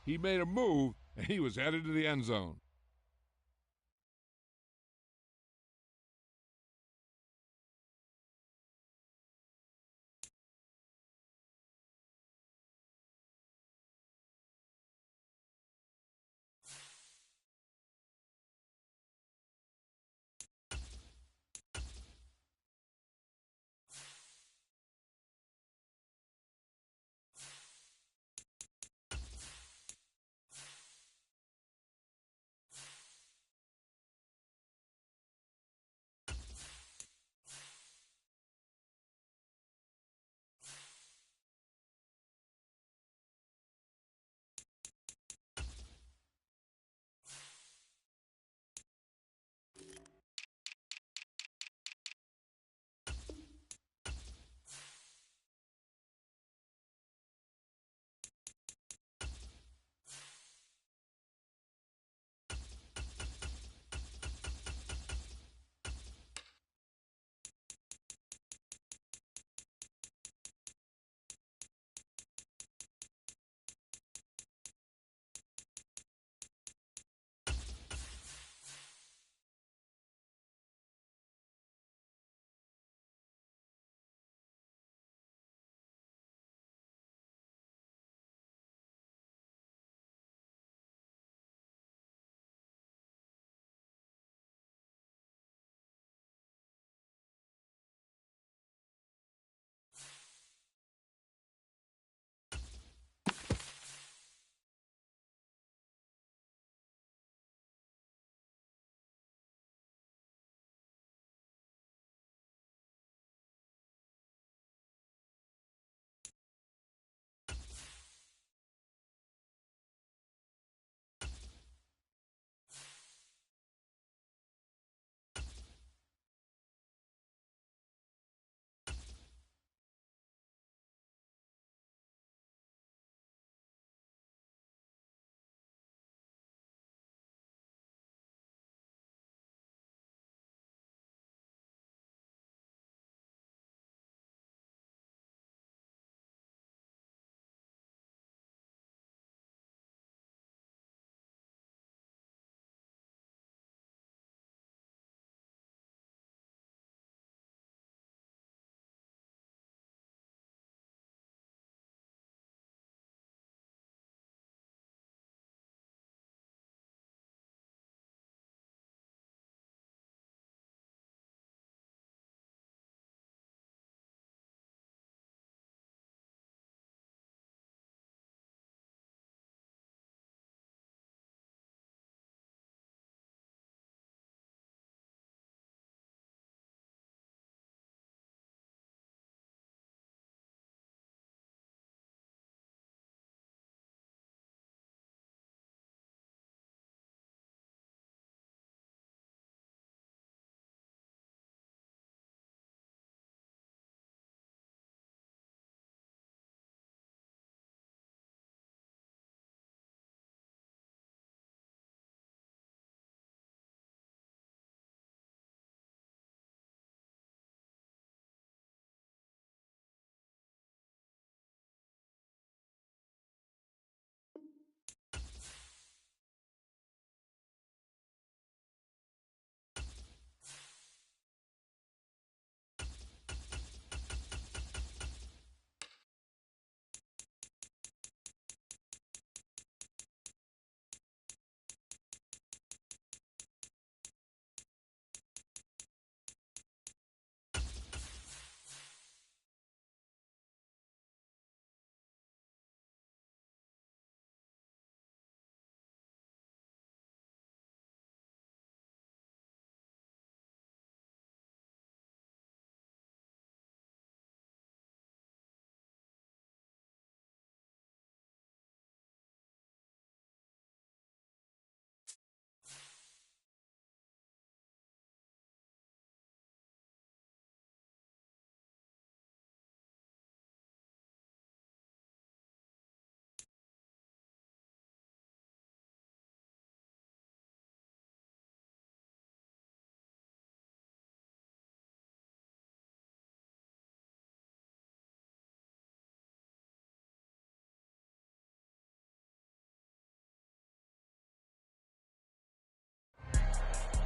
He made a move, and he was headed to the end zone.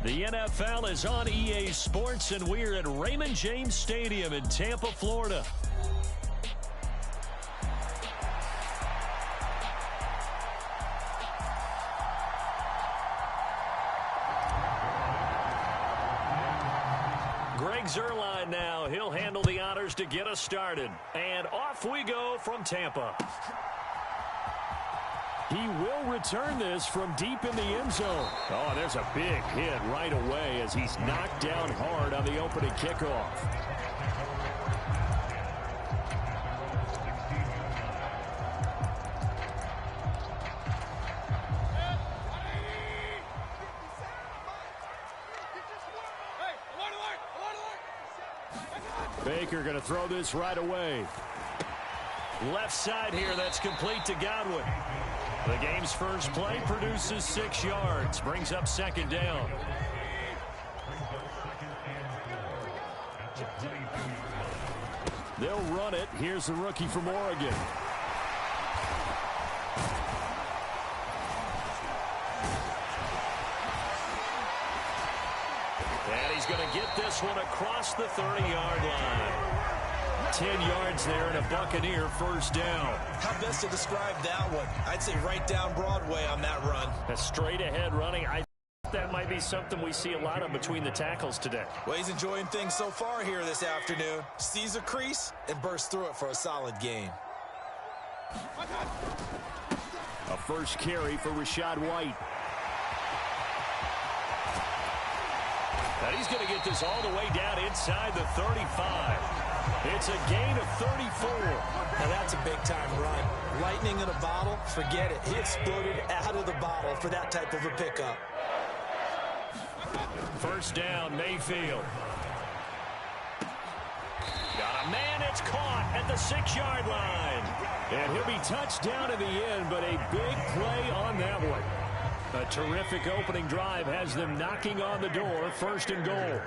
The NFL is on EA Sports, and we're at Raymond James Stadium in Tampa, Florida. Greg Zuerlein now. He'll handle the honors to get us started. And off we go from Tampa. He will return this from deep in the end zone. Oh, there's a big hit right away as he's knocked down hard on the opening kickoff. Baker going to throw this right away. Left side here, that's complete to Godwin. The game's first play produces 6 yards, brings up second down. They'll run it. Here's the rookie from Oregon. And he's going to get this one across the 30-yard line. 10 yards there and a Buccaneer first down. How best to describe that one? I'd say right down Broadway on that run. A straight ahead running. I think that might be something we see a lot of between the tackles today. Well, he's enjoying things so far here this afternoon. Sees a crease and bursts through it for a solid gain. A first carry for Rachaad White. And he's going to get this all the way down inside the 35. It's a gain of 34. Now that's a big-time run. Lightning in a bottle, forget it. He exploded out of the bottle for that type of a pickup. First down, Mayfield. Got a man, it's caught at the 6-yard line. And he'll be touched down in the end, but a big play on that one. A terrific opening drive has them knocking on the door, first and goal.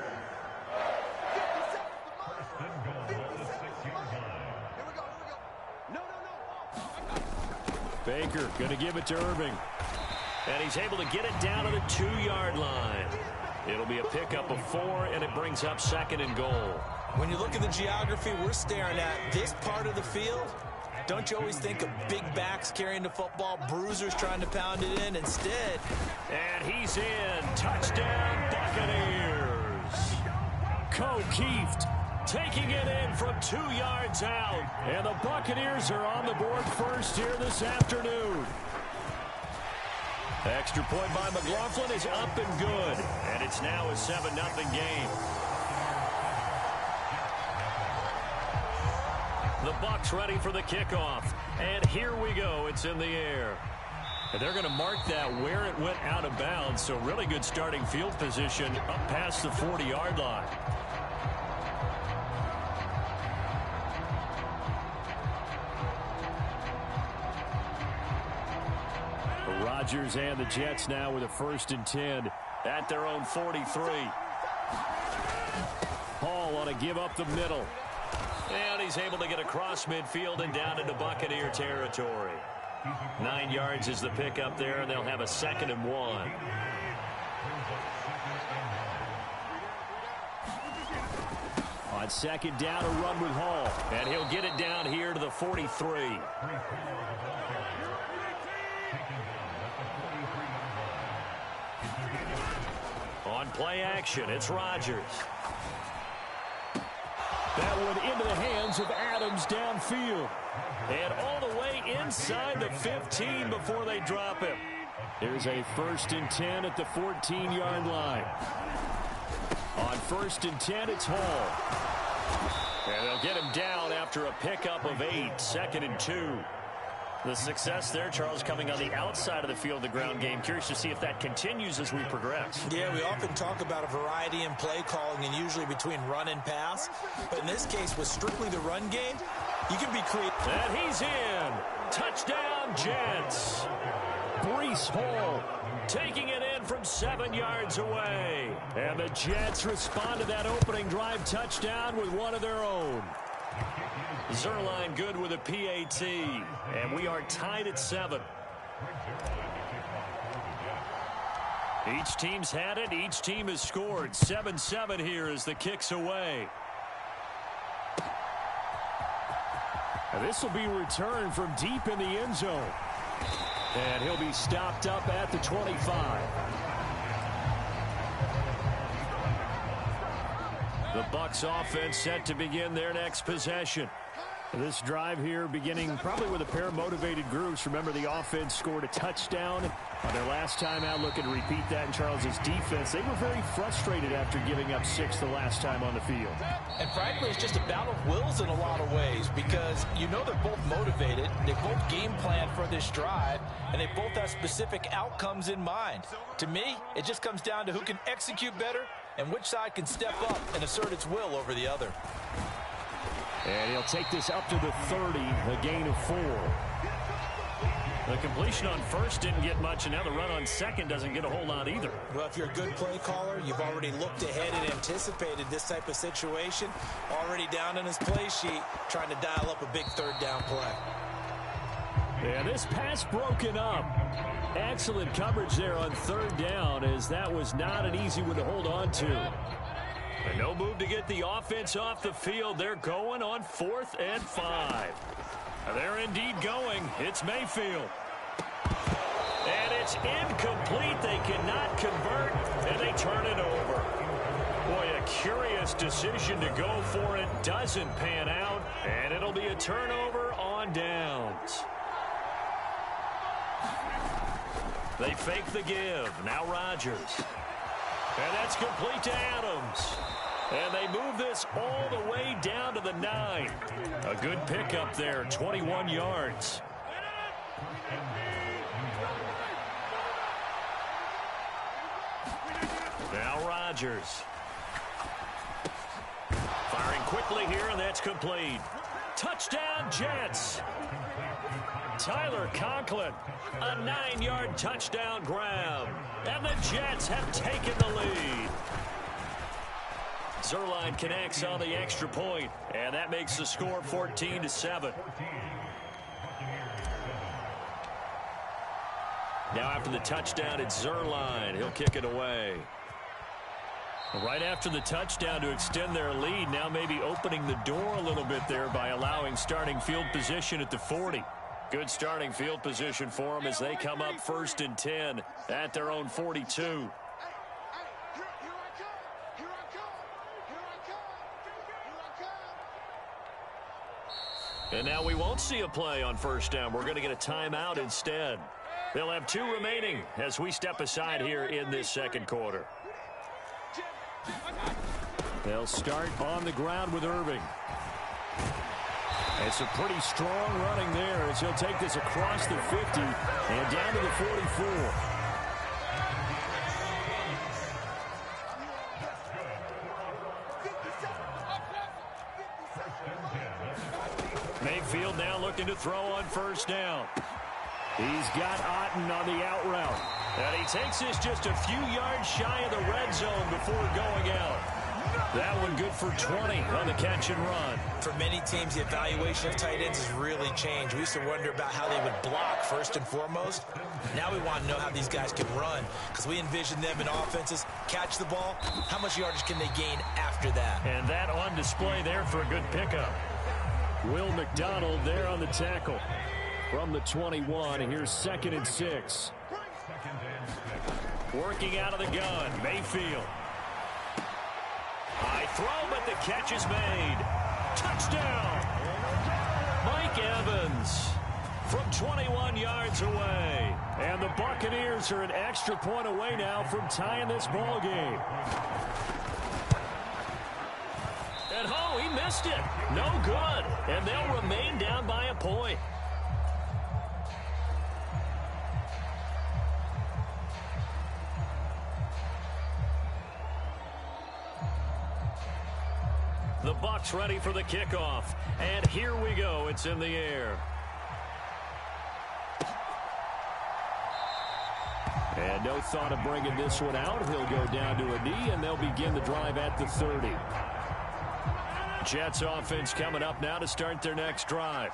Baker going to give it to Irving. And he's able to get it down to the 2-yard line. It'll be a pickup of 4, and it brings up second and goal. When you look at the geography we're staring at, this part of the field, don't you always think of big backs carrying the football, bruisers trying to pound it in instead? And he's in. Touchdown, Buccaneers. Kieft taking it in from 2 yards out. And the Buccaneers are on the board first here this afternoon. Extra point by McLaughlin is up and good. And it's now a 7-0 game. The Bucs ready for the kickoff. And here we go. It's in the air. And they're going to mark that where it went out of bounds. So really good starting field position up past the 40-yard line. Rodgers and the Jets now with a 1st and 10 at their own 43. Hall on a give up the middle. And he's able to get across midfield and down into Buccaneer territory. 9 yards is the pickup there, and they'll have a 2nd and 1. On second down, a run with Hall. And he'll get it down here to the 43. On play action, it's Rodgers. That one into the hands of Adams downfield. And all the way inside the 15 before they drop him. There's a 1st and 10 at the 14-yard line. On 1st and 10, it's Hall. And they'll get him down after a pickup of 8, 2nd and 2. The success there, Charles, coming on the outside of the field, the ground game. Curious to see if that continues as we progress. Yeah, we often talk about a variety in play calling and usually between run and pass. But in this case, with strictly the run game, you can be creative. And he's in. Touchdown, Jets. Breece Hall taking it in from 7 yards away. And the Jets respond to that opening drive touchdown with one of their own. Zuerlein good with a PAT, and we are tied at 7. Each team's had it. Each team has scored. 7-7 here as the kick's away. And this will be returned from deep in the end zone. And he'll be stopped up at the 25. The Bucs offense set to begin their next possession. This drive here beginning probably with a pair of motivated groups. Remember, the offense scored a touchdown on their last time out. Looking to repeat that in Charles's defense. They were very frustrated after giving up 6 the last time on the field. And frankly, it's just a battle of wills in a lot of ways because you know they're both motivated. They both game plan for this drive, and they both have specific outcomes in mind. To me, it just comes down to who can execute better and which side can step up and assert its will over the other. And he'll take this up to the 30, a gain of 4. The completion on first didn't get much, and now the run on second doesn't get a whole lot either. Well, if you're a good play caller, you've already looked ahead and anticipated this type of situation. Already down on his play sheet, trying to dial up a big third down play. And this pass broken up. Excellent coverage there on third down, as that was not an easy one to hold on to. And no move to get the offense off the field. They're going on 4th and 5. They're indeed going. It's Mayfield. And it's incomplete. They cannot convert, and they turn it over. Boy, a curious decision to go for it. Doesn't pan out, and it'll be a turnover on downs. They fake the give. Now Rodgers. And that's complete to Adams. And they move this all the way down to the 9. A good pickup there, 21 yards. Now Rodgers. Firing quickly here, and that's complete. Touchdown, Jets. Tyler Conklin, a 9-yard touchdown grab. And the Jets have taken the lead. Zerline connects on the extra point, and that makes the score 14-7. Now after the touchdown, it's Zerline. He'll kick it away. Right after the touchdown to extend their lead, now maybe opening the door a little bit there by allowing starting field position at the 40. Good starting field position for them as they come up 1st and 10 at their own 42. And now we won't see a play on 1st down. We're going to get a timeout instead. They'll have 2 remaining as we step aside here in this second quarter. They'll start on the ground with Irving. It's a pretty strong running there as he'll take this across the 50 and down to the 44. Mayfield now looking to throw on 1st down. He's got Otten on the out route. And he takes this just a few yards shy of the red zone before going out. That one good for 20 on the catch and run. For many teams, the evaluation of tight ends has really changed. We used to wonder about how they would block first and foremost. Now we want to know how these guys can run because we envision them in offenses. Catch the ball. How much yardage can they gain after that? And that on display there for a good pickup. Will McDonald there on the tackle. From the 21, and here's 2nd and 6. Working out of the gun, Mayfield. High throw, but the catch is made. Touchdown! Mike Evans from 21 yards away. And the Buccaneers are an extra point away now from tying this ball game. And oh, he missed it. No good. And they'll remain down by a point. The Bucs ready for the kickoff. And here we go. It's in the air. And no thought of bringing this one out. He'll go down to a knee, and they'll begin the drive at the 30. Jets offense coming up now to start their next drive.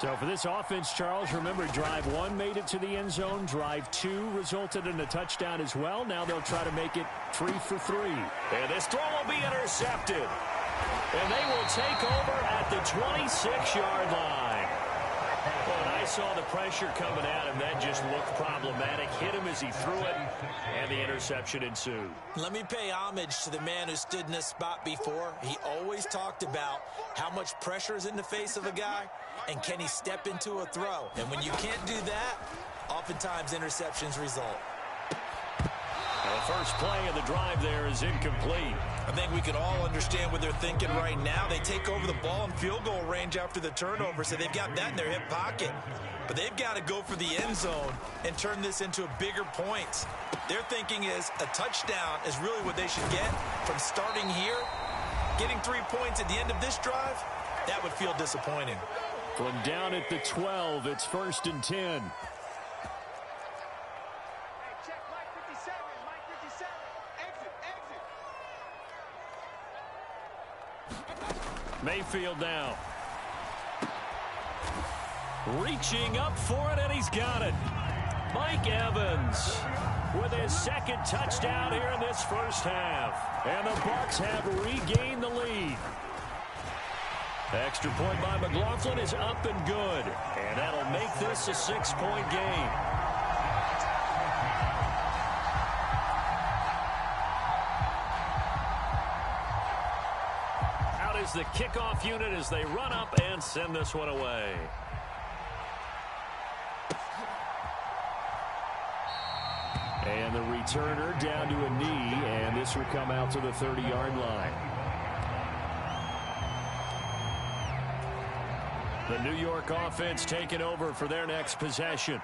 So for this offense, Charles, remember, drive 1 made it to the end zone. Drive 2 resulted in a touchdown as well. Now they'll try to make it 3 for 3. And this throw will be intercepted. And they will take over at the 26-yard line. Well, and I saw the pressure coming at him. That just looked problematic. Hit him as he threw it, and the interception ensued. Let me pay homage to the man who stood in this spot before. He always talked about how much pressure is in the face of a guy, and can he step into a throw. And when you can't do that, oftentimes interceptions result. The first play of the drive there is incomplete. I think we can all understand what they're thinking right now. They take over the ball in field goal range after the turnover, so they've got that in their hip pocket. But they've got to go for the end zone and turn this into bigger points. Their thinking is a touchdown is really what they should get from starting here. Getting 3 points at the end of this drive, that would feel disappointing. From down at the 12, it's 1st and 10. Mayfield now. Reaching up for it, and he's got it. Mike Evans with his 2nd touchdown here in this first half. And the Bucs have regained the lead. Extra point by McLaughlin is up and good. And that'll make this a 6-point game. Is the kickoff unit as they run up and send this one away. And the returner down to a knee, and this will come out to the 30-yard line. The New York offense taking over for their next possession.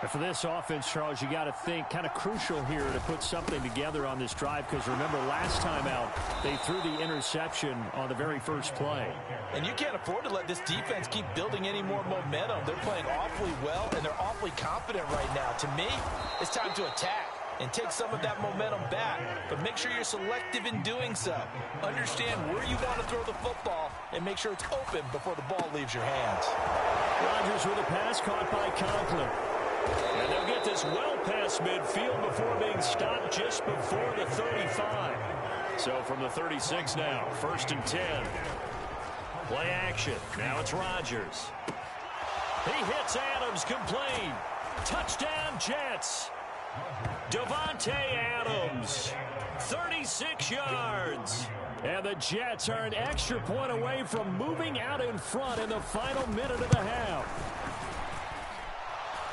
And for this offense, Charles, you got to think kind of crucial here to put something together on this drive, because remember last time out they threw the interception on the very first play. And you can't afford to let this defense keep building any more momentum. They're playing awfully well, and they're awfully confident right now. To me, it's time to attack and take some of that momentum back, but make sure you're selective in doing so. Understand where you want to throw the football and make sure it's open before the ball leaves your hands. Rodgers with a pass caught by Conklin. And they'll get this well past midfield before being stopped just before the 35. So from the 36 now, 1st and 10. Play action. Now it's Rodgers. He hits Adams, complete. Touchdown Jets. Devontae Adams, 36 yards. And the Jets are an extra point away from moving out in front in the final minute of the half.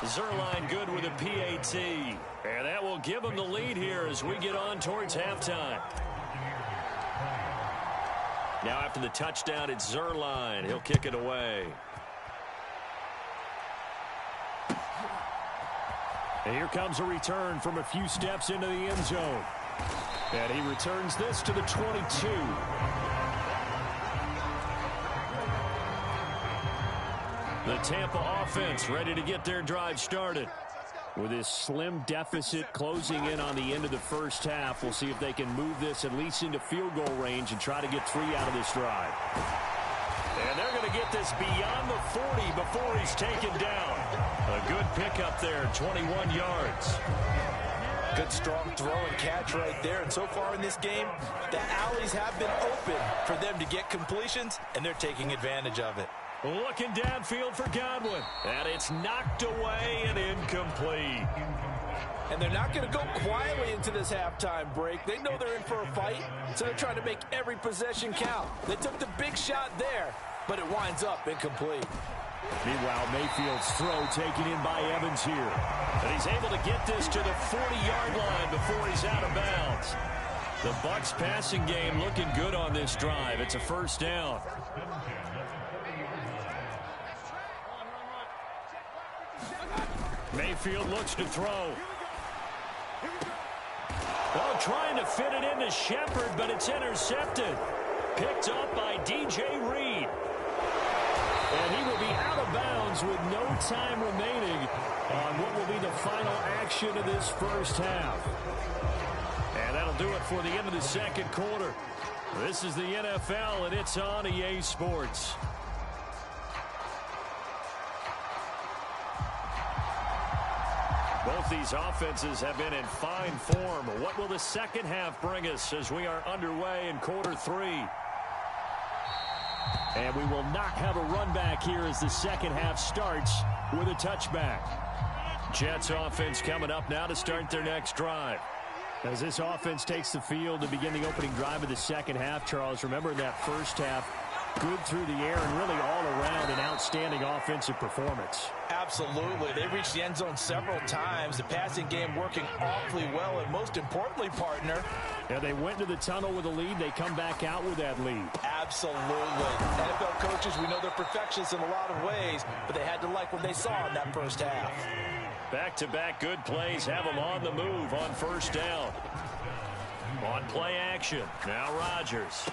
Zerline good with a PAT. And that will give them the lead here as we get on towards halftime. Now after the touchdown, it's Zerline. He'll kick it away. And here comes a return from a few steps into the end zone. And he returns this to the 22. The Tampa offense ready to get their drive started. With this slim deficit closing in on the end of the first half, we'll see if they can move this at least into field goal range and try to get 3 out of this drive. And they're going to get this beyond the 40 before he's taken down. A good pickup there, 21 yards. Good strong throw and catch right there. And so far in this game, the alleys have been open for them to get completions, and they're taking advantage of it. Looking downfield for Godwin. And it's knocked away and incomplete. And they're not going to go quietly into this halftime break. They know they're in for a fight, so they're trying to make every possession count. They took the big shot there, but it winds up incomplete. Meanwhile, Mayfield's throw taken in by Evans here. And he's able to get this to the 40-yard line before he's out of bounds. The Bucs passing game looking good on this drive. It's a first down. Mayfield looks to throw. Oh, trying to fit it into Shepard, but it's intercepted. Picked up by DJ Reed. And he will be out of bounds with no time remaining on what will be the final action of this first half. And that'll do it for the end of the second quarter. This is the NFL, and it's on EA Sports. these offenses have been in fine form. What will the second half bring us as we are underway in quarter 3? And we will not have a run back here as the second half starts with a touchback. Jets offense coming up now to start their next drive. As this offense takes the field to begin the opening drive of the second half, Charles, remember in that first half, good through the air and really all around an outstanding offensive performance. Absolutely. They reached the end zone several times. The passing game working awfully well, and most importantly, partner. Yeah, they went to the tunnel with a lead. They come back out with that lead. Absolutely. NFL coaches, we know they're perfectionists in a lot of ways, but they had to like what they saw in that first half. Back-to-back good plays have them on the move on first down. On play action. Now Rodgers.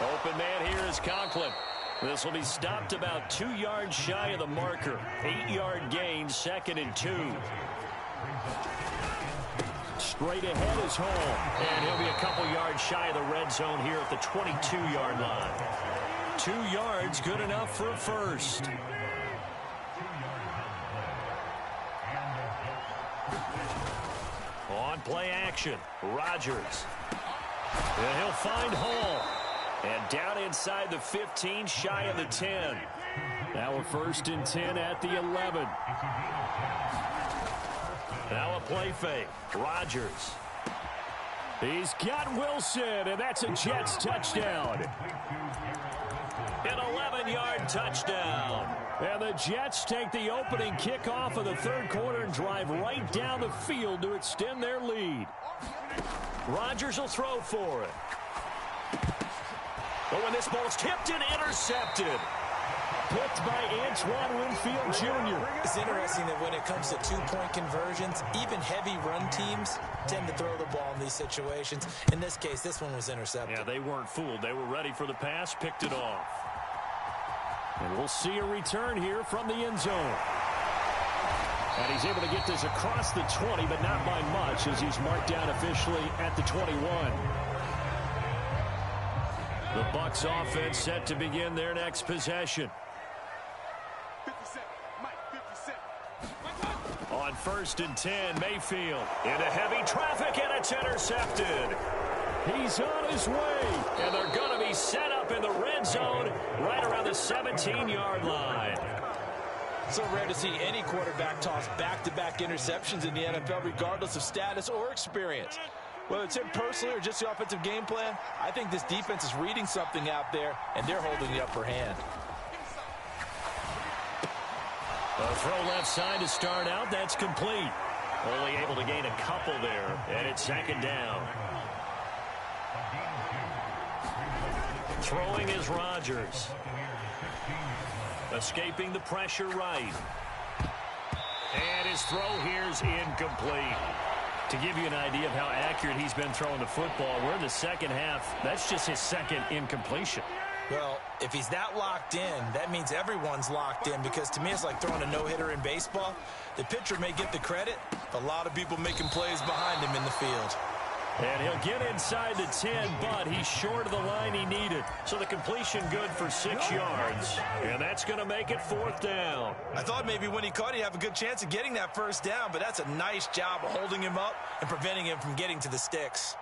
Open man here is Conklin. This will be stopped about 2 yards shy of the marker. 8-yard gain, 2nd and 2. Straight ahead is home. And he'll be a couple yards shy of the red zone here at the 22-yard line. 2 yards, good enough for a first. On play action, Rodgers. And he'll find Hall. And down inside the 15, shy of the 10. Now a 1st and 10 at the 11. Now a play fake. Rodgers. He's got Wilson, and that's a Jets touchdown. An 11-yard touchdown. And the Jets take the opening kickoff of the third quarter and drive right down the field to extend their lead. Rodgers will throw for it. But when this ball's tipped and intercepted. Picked by Antoine Winfield Jr. It's interesting that when it comes to two-point conversions, even heavy run teams tend to throw the ball in these situations. In this case, this one was intercepted. Yeah, they weren't fooled. They were ready for the pass, picked it off. And we'll see a return here from the end zone. And he's able to get this across the 20, but not by much as he's marked down officially at the 21. The Bucs offense set to begin their next possession. On 1st and 10, Mayfield into heavy traffic, and it's intercepted. He's on his way, and they're going to be set up in the red zone right around the 17-yard line. So rare to see any quarterback toss back-to-back interceptions in the NFL, regardless of status or experience. Whether it's him personally or just the offensive game plan, I think this defense is reading something out there, and they're holding the upper hand. A throw left side to start out. That's complete. Only able to gain a couple there, and it's 2nd down. Throwing is Rodgers. Escaping the pressure right. And his throw here is incomplete. To give you an idea of how accurate he's been throwing the football, we're in the second half. That's just his 2nd incompletion. Well, if he's that locked in, that means everyone's locked in, because to me it's like throwing a no-hitter in baseball. The pitcher may get the credit, but a lot of people making plays behind him in the field. And he'll get inside the 10, but he's short of the line he needed. So the completion good for 6 yards. And that's going to make it 4th down. I thought maybe when he caught, he'd have a good chance of getting that first down, but that's a nice job of holding him up and preventing him from getting to the sticks.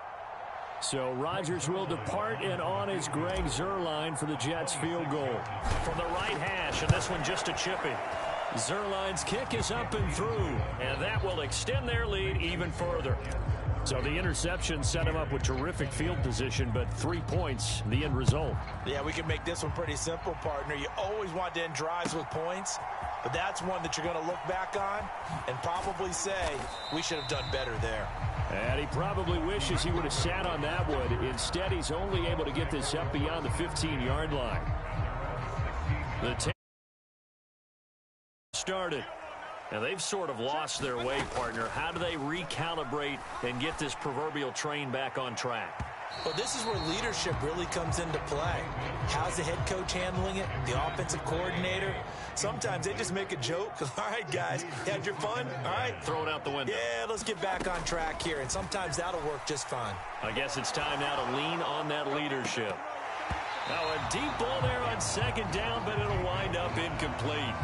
So Rodgers will depart, and on is Greg Zuerlein for the Jets field goal. From the right hash, and this one just a chipping. Zuerlein's kick is up and through, and that will extend their lead even further. So the interception set him up with terrific field position, but 3 points, the end result. Yeah, we can make this one pretty simple, partner. You always want to end drives with points, but that's one that you're going to look back on and probably say, we should have done better there. And he probably wishes he would have sat on that one. Instead, he's only able to get this up beyond the 15-yard line. The started. Now, they've sort of lost their way, partner. How do they recalibrate and get this proverbial train back on track? Well, this is where leadership really comes into play. How's the head coach handling it? The offensive coordinator? Sometimes they just make a joke. All right, guys, you had your fun? All right. Throw it out the window. Yeah, let's get back on track here, and sometimes that'll work just fine. I guess it's time now to lean on that leadership. Now, a deep ball there on 2nd down, but it'll wind up incomplete.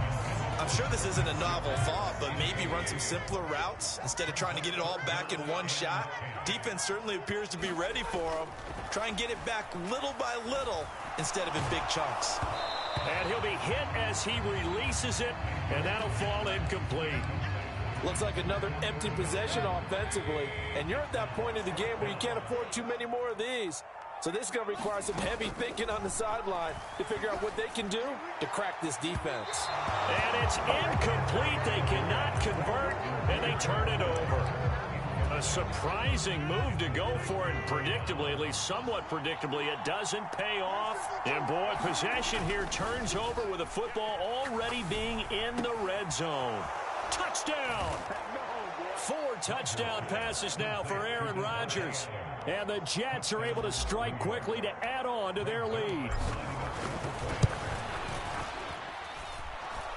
I'm sure this isn't a novel thought, but maybe run some simpler routes instead of trying to get it all back in one shot. Defense certainly appears to be ready for him. Try and get it back little by little instead of in big chunks. And he'll be hit as he releases it, and that'll fall incomplete. Looks like another empty possession offensively, and you're at that point in the game where you can't afford too many more of these. So this is going to require some heavy thinking on the sideline to figure out what they can do to crack this defense. And it's incomplete. They cannot convert, and they turn it over. A surprising move to go for it, predictably, at least somewhat predictably. It doesn't pay off. And, boy, possession here turns over with the football already being in the red zone. Touchdown! 4 touchdown passes now for Aaron Rodgers. And the Jets are able to strike quickly to add on to their lead.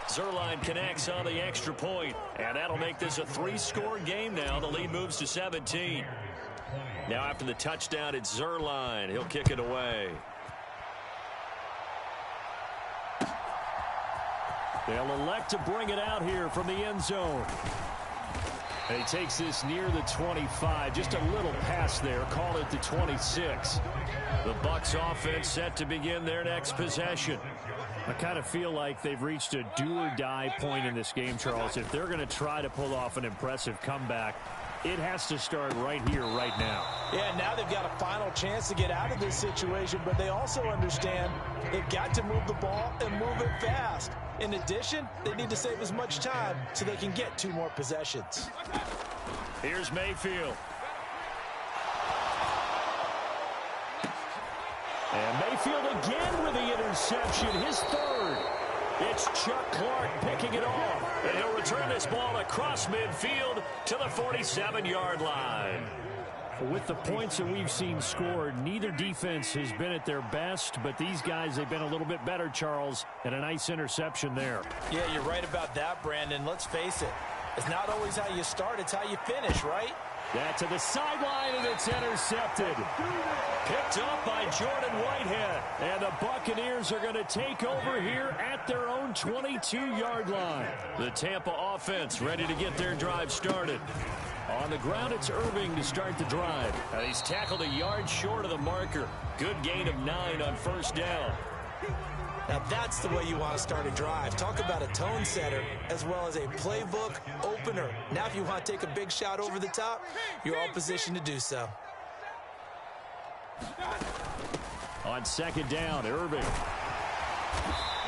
Zuerlein connects on the extra point, and that'll make this a 3-score game now. The lead moves to 17. Now after the touchdown, it's Zuerlein. He'll kick it away. They'll elect to bring it out here from the end zone. And he takes this near the 25. Just a little pass there. Call it the 26. The Bucs offense set to begin their next possession. I kind of feel like they've reached a do-or-die point in this game, Charles. If they're going to try to pull off an impressive comeback, it has to start right here, right now. Yeah, now they've got a final chance to get out of this situation, but they also understand they've got to move the ball and move it fast. In addition, they need to save as much time so they can get 2 more possessions. Here's Mayfield. And Mayfield again with the interception, his 3rd. It's Chuck Clark picking it off. And he'll return this ball across midfield to the 47-yard line. With the points that we've seen scored, neither defense has been at their best, but these guys, they've been a little bit better, Charles, and a nice interception there. Yeah, you're right about that, Brandon. Let's face it. It's not always how you start, it's how you finish, right? That to the sideline, and it's intercepted. Picked up by Jordan Whitehead. And the Buccaneers are going to take over here at their own 22-yard line. The Tampa offense ready to get their drive started. On the ground, it's Irving to start the drive. And he's tackled a yard short of the marker. Good gain of 9 on first down. Now that's the way you want to start a drive. Talk about a tone setter as well as a playbook opener. Now if you want to take a big shot over the top, you're all positioned to do so. On second down, Irving.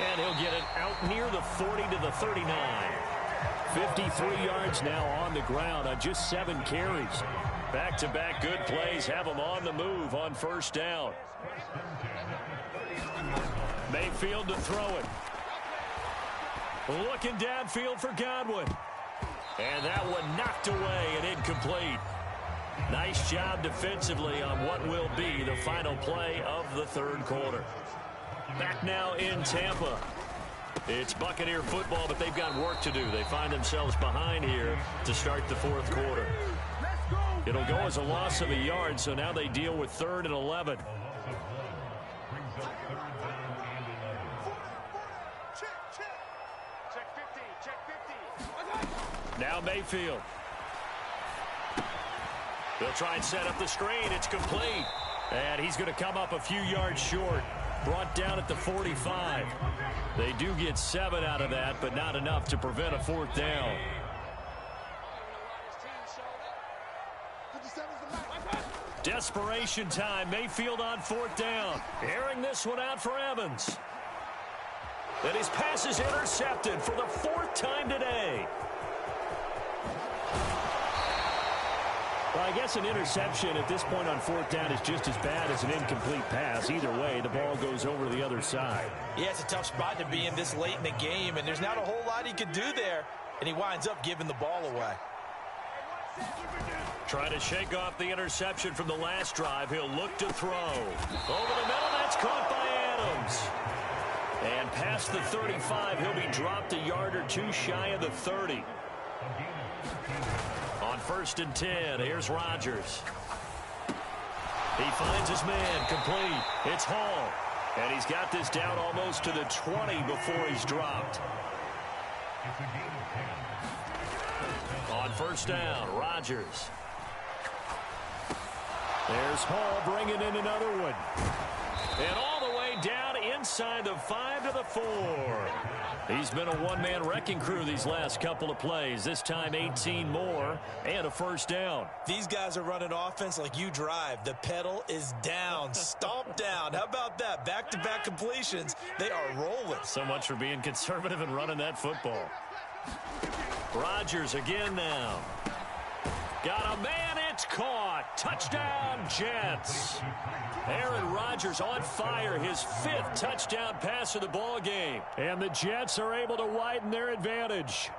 And he'll get it out near the 40 to the 39. 53 yards now on the ground on just 7 carries. Back-to-back good plays have him on the move on first down. Mayfield to throw it. Looking downfield for Godwin. And that one knocked away and incomplete. Nice job defensively on what will be the final play of the 3rd quarter. Back now in Tampa. It's Buccaneer football, but they've got work to do. They find themselves behind here to start the 4th quarter. It'll go as a loss of a yard, so now they deal with 3rd and 11. Now Mayfield. They'll try and set up the screen. It's complete. And he's going to come up a few yards short. Brought down at the 45. They do get 7 out of that, but not enough to prevent a 4th down. Desperation time. Mayfield on 4th down. Airing this one out for Evans. And his pass is intercepted for the 4th time today. Well, I guess an interception at this point on 4th down is just as bad as an incomplete pass. Either way, the ball goes over to the other side. Yeah, it's a tough spot to be in this late in the game, and there's not a whole lot he could do there, and he winds up giving the ball away. Trying to shake off the interception from the last drive. He'll look to throw. Over the middle, that's caught by Adams. And past the 35, he'll be dropped a yard or 2 shy of the 30. On 1st and 10, here's Rodgers. He finds his man, complete. It's Hall. And he's got this down almost to the 20 before he's dropped. On first down, Rodgers. There's Hall bringing in another one. And all the way down inside the 5 to the 4. He's been a one-man wrecking crew these last couple of plays. This time 18 more and a first down. These guys are running offense like you drive. The pedal is down, stomp down. How about that? Back-to-back completions. They are rolling. So much for being conservative and running that football. Rodgers again now. Got a man, it's caught. Touchdown, Jets. Aaron Rodgers on fire, his 5th touchdown pass of the ball game. And the Jets are able to widen their advantage.